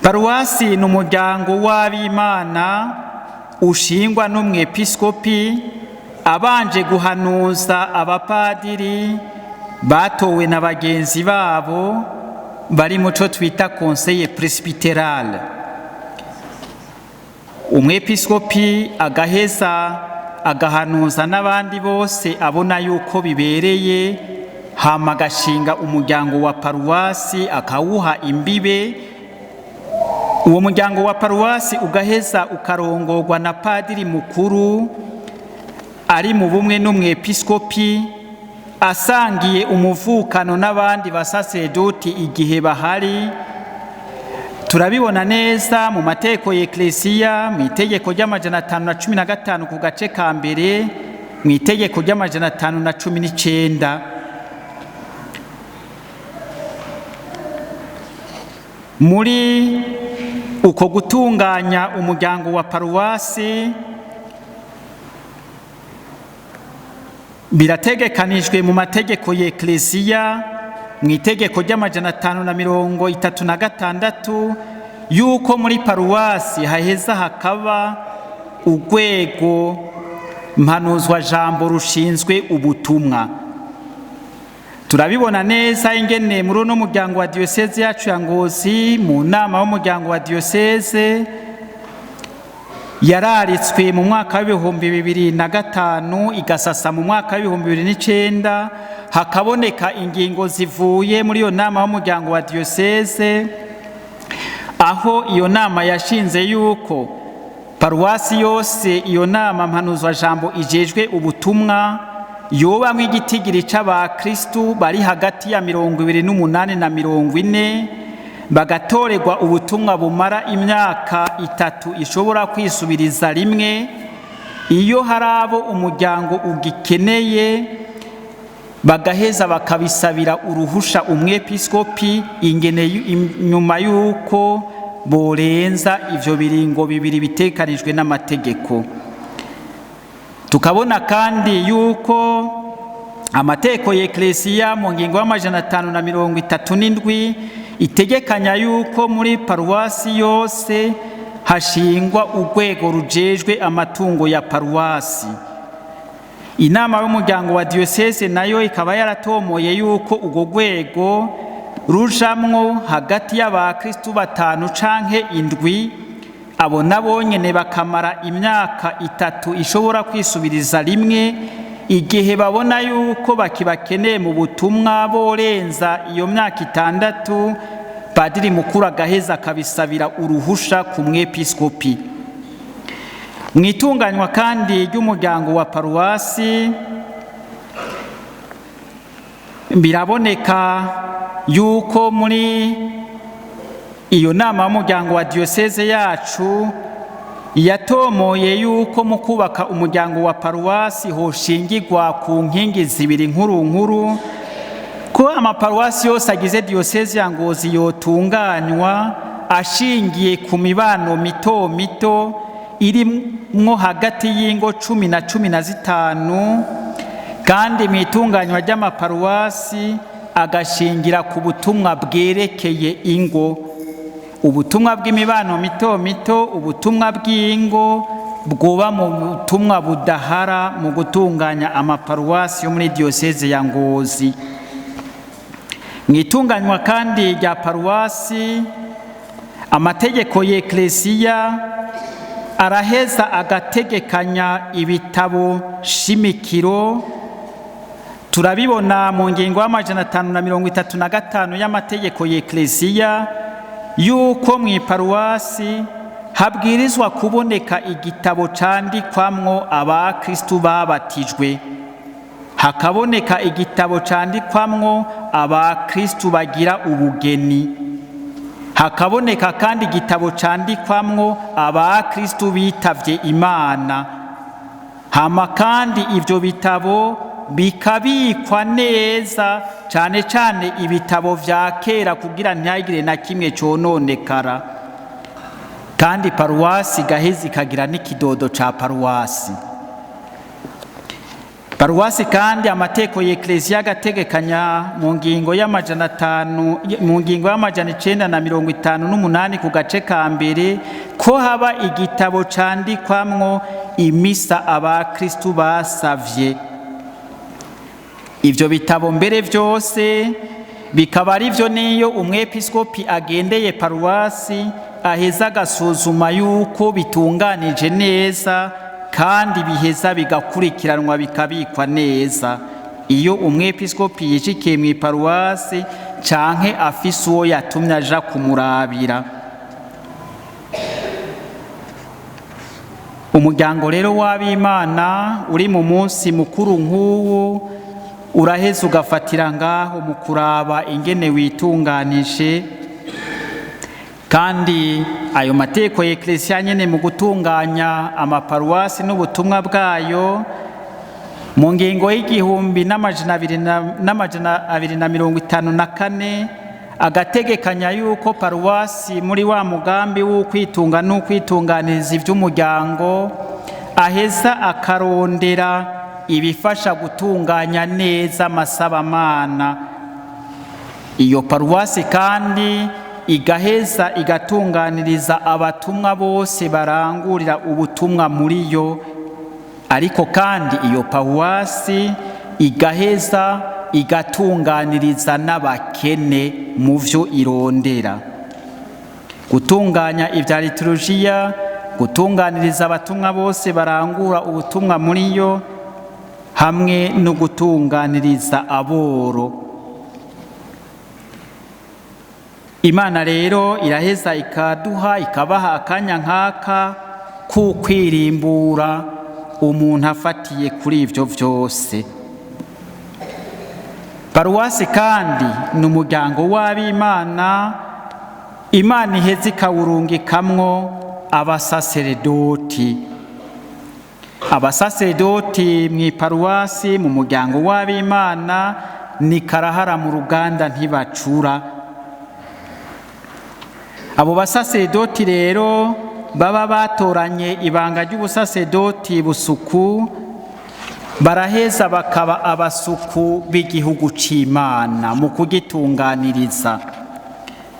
Paruwasi ni umuryango w'abimana ushingwa n'umwepiskopi abanje guhanuza abapadiri batowe na bagenzi babo bari muco twita conseil presbytéral. Umwepiskopi agaheza agahanuza n'abandi bose abona yuko bibereye, hama agashinga umuryango wa paruwasi akawuha imbibe. Uwo muryango wa paruwasi ugaheza ukarongorwa na padiri mukuru ari mu bumwe n'umwepiskopi asangiye umuvukano n'abandi basasedoti igihe bahari. Turabibona neza mu mateko y'Eklesiya, mu itegeko ry'amajana 515 ku gace ka mbere, mu itegeko ry'amajana 519. Muri uko gutunganya umuryango wa paruwasi birategekanijwe mu mategeko y'Eklesiya, mu itegeko ry'amajana 536 yuko muri paruwasi haheza hakaba urwego mpanuzwa jambo rushinzwe ubutumwa. Turabibona neza ingene muri uno muryango wa diocese yacu ya Ngozi, mu nama w'umuryango wa diocese yararitswe mu mwaka w'2005 igasasa mu mwaka w'2009, hakaboneka ingingo zivuye muri iyo nama w'umuryango wa diocese, aho iyo nama yashinze yuko paruwasi yose iyo nama mpanuzwa jambo ijejwe ubutumwa yobamwo igitigiri c'abakristu bari hagati ya 28 na 40, bagatorerwa ubutumwa bumara imyaka 3 ishobora kwisubiriza rimwe. Iyo hari abo umuryango ugikeneye bagaheza bakabisabira uruhusha umwepiskopi ingene nyuma yuko borenza ivyo biringo bibiri bitekanijwe n'amategeko. Tukabona kandi yuko amateko y'Eklesiya mu ngingo y'amajana 537 itegekanya yuko muri paruwasi yose hashingwa urwego rujejwe amatungo ya paruwasi. Inama y'umuryango wa diocese nayo ikaba yaratomoye yuko urwo rwego rujamwo hagati y'abakristu 5 canke 7, abo nabo nyene bakamara imyaka 3 ishobora kwisubiriza rimwe, igihe babona yuko bakibakeneye mu butumwa borenza iyo myaka 6, padiri mukuru agaheza akabisabira uruhusha ku mwepiskopi. Mwitunganywa kandi ry'umuryango wa paruwasi biraboneka yuko muri iyo nama y'umuryango wa diocese yacu yatomoye yuko mu kubaka umuryango wa paruwasi hoshingirwa ku nkingi zibiri nkuru ko amaparuwasi yose agize diocese ya Ngozi yotunganywa ashingiye ku mibano mito mito irimwo hagati y'ingo 10 na 15, kandi mu itunganywa ry'amaparuwasi agashingira ku butumwa bwerekeye ingo, ubutumwa bw'imibano mito mito, ubutumwa bw'ingo bwoba mu butumwa budahara mu gutunganya amaparuwasi yo muri diocese ya Ngozi. Mu itunganywa kandi rya paruwasi amategeko y'Eklesiya araheza agategekanya ibitabo shimikiro. Turabibona mu ngingo y'amajana 535 y'amategeko y'Eklesiya yuko mu paruwasi habwirizwa kuboneka igitabo candikwamwo abakristu babatijwe, hakaboneka igitabo candikwamwo abakristu bagira ubugeni, hakaboneka kandi igitabo candikwamwo abakristu bitavye Imana. Hama kandi ivyo bitabo bikabikwa neza, cane cane ibitabo vya kera kugira ntihagire na kimwe cononekara. Kandi paruwasi gahezi kagira n'ikidodo ca paruwasi. paruwasi kandi amateko y'Eklesiya agategekanya mu ngingo y'amajana 958 ku gace ka mbere ko haba igitabo candikwamwo imisa abakristu basavye. Ivyo bitabo mbere vyose bikaba ari vyo niyo umwepiskopi agendeye paruwasi aheza agasuzuma yuko bitunganije neza kandi biheza bigakurikiranwa bikabikwa neza. Iyo umwepiskopi yishikiye mu paruwasi canke afise uwo yatumye aja kumurabira. Umuryango rero w'abimana uri mu munsi mukuru nk'uwo uraheza ugafatira ngaho mu kuraba ingene witunganije, kandi ayo mateko y'Eklesiya nyene mu gutunganya amaparuwasi n'ubutumwa bwayo mu ngingo y'254 agategekanya yuko paruwasi muri wa mugambi w'ukwitunga n'ukwitunganiriza ivy'umuryango aheza akarondera ibifasha gutunganya neza amasabamana. Iyo paruwasi kandi igaheza igatunganiriza abatumwa bose barangurira ubutumwa muri yo, ariko kandi iyo paruwasi igaheza igatunganiriza n'abakene mu vyo irondera. Gutunganya ivya liturujia, gutunganiriza abatumwa bose barangura ubutumwa muri yo, hamwe no gutunganiriza aboro. Imana rero iraheza ikabaha akanya nk'aka kukwirimbura umuntu afatiye kuri ivyo vyose. Paruwasi kandi ni umuryango w'abimana Imana iheza ikawurungikamwo abasaseredoti. Abasaseredoti mw'iparuwasi mu muryango w'abimana ni karahara mu ruganda ntibacura. Abo basaseredoti rero baba batoranye ibanga ry'ubusaseredoti busuku, baraheza bakaba abasuku b'igihugu c'Imana mu kugitunganiriza.